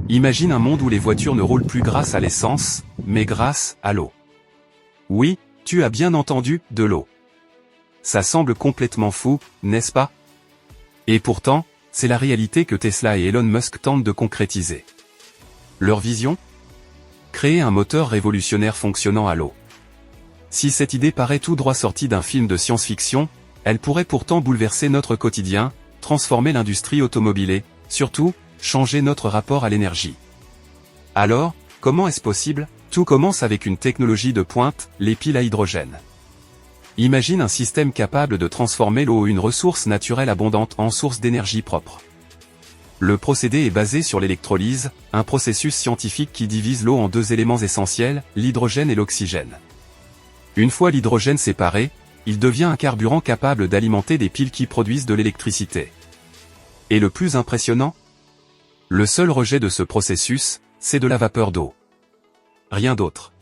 Imagine un monde où les voitures ne roulent plus grâce à l'essence, mais grâce à l'eau. Oui, tu as bien entendu, de l'eau. Ça semble complètement fou, n'est-ce pas? Et pourtant, c'est la réalité que Tesla et Elon Musk tentent de concrétiser. Leur vision? Créer un moteur révolutionnaire fonctionnant à l'eau. Si cette idée paraît tout droit sortie d'un film de science-fiction, elle pourrait pourtant bouleverser notre quotidien, transformer l'industrie automobile et, surtout, changer notre rapport à l'énergie. Alors, comment est-ce possible? Tout commence avec une technologie de pointe, les piles à hydrogène. Imagine un système capable de transformer l'eau, une ressource naturelle abondante, en source d'énergie propre. Le procédé est basé sur l'électrolyse, un processus scientifique qui divise l'eau en deux éléments essentiels, l'hydrogène et l'oxygène. Une fois l'hydrogène séparé, il devient un carburant capable d'alimenter des piles qui produisent de l'électricité. Et le plus impressionnant? Le seul rejet de ce processus, c'est de la vapeur d'eau. Rien d'autre.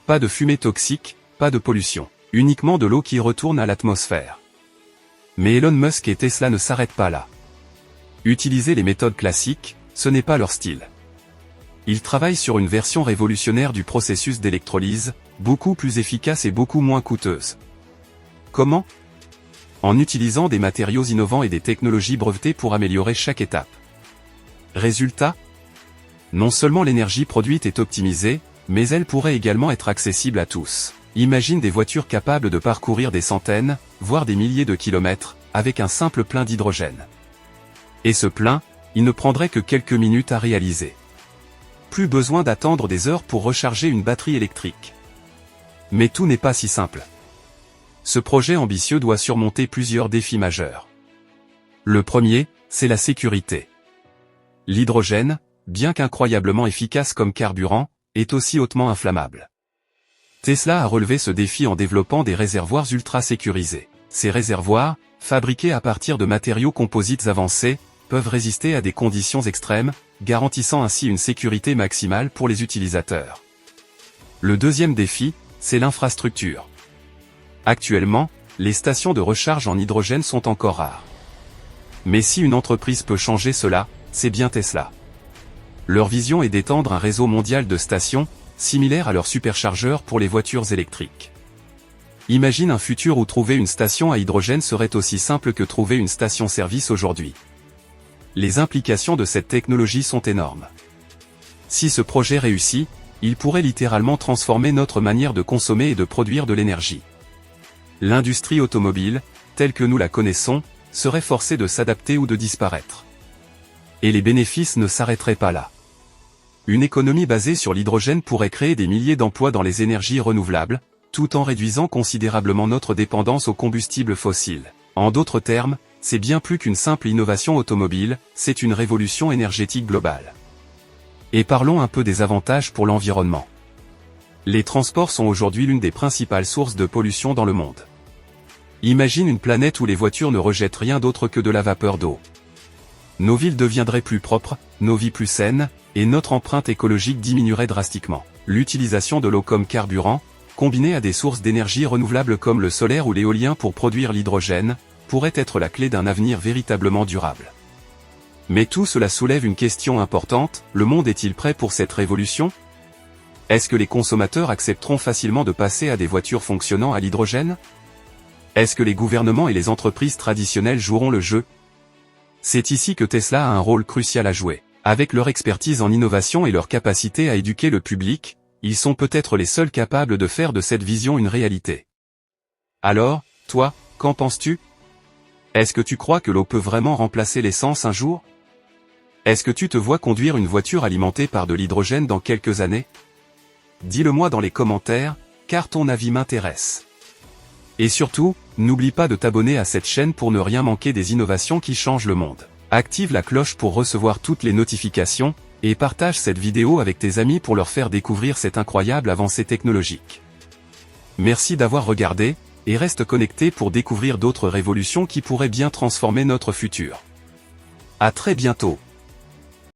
Pas de fumée toxique, pas de pollution. Uniquement de l'eau qui retourne à l'atmosphère. Mais Elon Musk et Tesla ne s'arrêtent pas là. Utiliser les méthodes classiques, ce n'est pas leur style. Ils travaillent sur une version révolutionnaire du processus d'électrolyse, beaucoup plus efficace et beaucoup moins coûteuse. Comment? En utilisant des matériaux innovants et des technologies brevetées pour améliorer chaque étape. Résultat? Non seulement l'énergie produite est optimisée, mais elle pourrait également être accessible à tous. Imagine des voitures capables de parcourir des centaines, voire des milliers de kilomètres, avec un simple plein d'hydrogène. Et ce plein, il ne prendrait que quelques minutes à réaliser. Plus besoin d'attendre des heures pour recharger une batterie électrique. Mais tout n'est pas si simple. Ce projet ambitieux doit surmonter plusieurs défis majeurs. Le premier, c'est la sécurité. L'hydrogène, bien qu'incroyablement efficace comme carburant, est aussi hautement inflammable. Tesla a relevé ce défi en développant des réservoirs ultra sécurisés. Ces réservoirs, fabriqués à partir de matériaux composites avancés, peuvent résister à des conditions extrêmes, garantissant ainsi une sécurité maximale pour les utilisateurs. Le deuxième défi, c'est l'infrastructure. Actuellement, les stations de recharge en hydrogène sont encore rares. Mais si une entreprise peut changer cela, c'est bien Tesla. Leur vision est d'étendre un réseau mondial de stations, similaire à leurs superchargeurs pour les voitures électriques. Imagine un futur où trouver une station à hydrogène serait aussi simple que trouver une station-service aujourd'hui. Les implications de cette technologie sont énormes. Si ce projet réussit, il pourrait littéralement transformer notre manière de consommer et de produire de l'énergie. L'industrie automobile, telle que nous la connaissons, serait forcée de s'adapter ou de disparaître. Et les bénéfices ne s'arrêteraient pas là. Une économie basée sur l'hydrogène pourrait créer des milliers d'emplois dans les énergies renouvelables, tout en réduisant considérablement notre dépendance aux combustibles fossiles. En d'autres termes, c'est bien plus qu'une simple innovation automobile, c'est une révolution énergétique globale. Et parlons un peu des avantages pour l'environnement. Les transports sont aujourd'hui l'une des principales sources de pollution dans le monde. Imagine une planète où les voitures ne rejettent rien d'autre que de la vapeur d'eau. Nos villes deviendraient plus propres, nos vies plus saines, et notre empreinte écologique diminuerait drastiquement. L'utilisation de l'eau comme carburant, combinée à des sources d'énergie renouvelables comme le solaire ou l'éolien pour produire l'hydrogène, pourrait être la clé d'un avenir véritablement durable. Mais tout cela soulève une question importante, le monde est-il prêt pour cette révolution? Est-ce que les consommateurs accepteront facilement de passer à des voitures fonctionnant à l'hydrogène? Est-ce que les gouvernements et les entreprises traditionnelles joueront le jeu? C'est ici que Tesla a un rôle crucial à jouer. Avec leur expertise en innovation et leur capacité à éduquer le public, ils sont peut-être les seuls capables de faire de cette vision une réalité. Alors, toi, qu'en penses-tu? Est-ce que tu crois que l'eau peut vraiment remplacer l'essence un jour? Est-ce que tu te vois conduire une voiture alimentée par de l'hydrogène dans quelques années? Dis-le-moi dans les commentaires, car ton avis m'intéresse. Et surtout, n'oublie pas de t'abonner à cette chaîne pour ne rien manquer des innovations qui changent le monde. Active la cloche pour recevoir toutes les notifications, et partage cette vidéo avec tes amis pour leur faire découvrir cette incroyable avancée technologique. Merci d'avoir regardé, et reste connecté pour découvrir d'autres révolutions qui pourraient bien transformer notre futur. À très bientôt.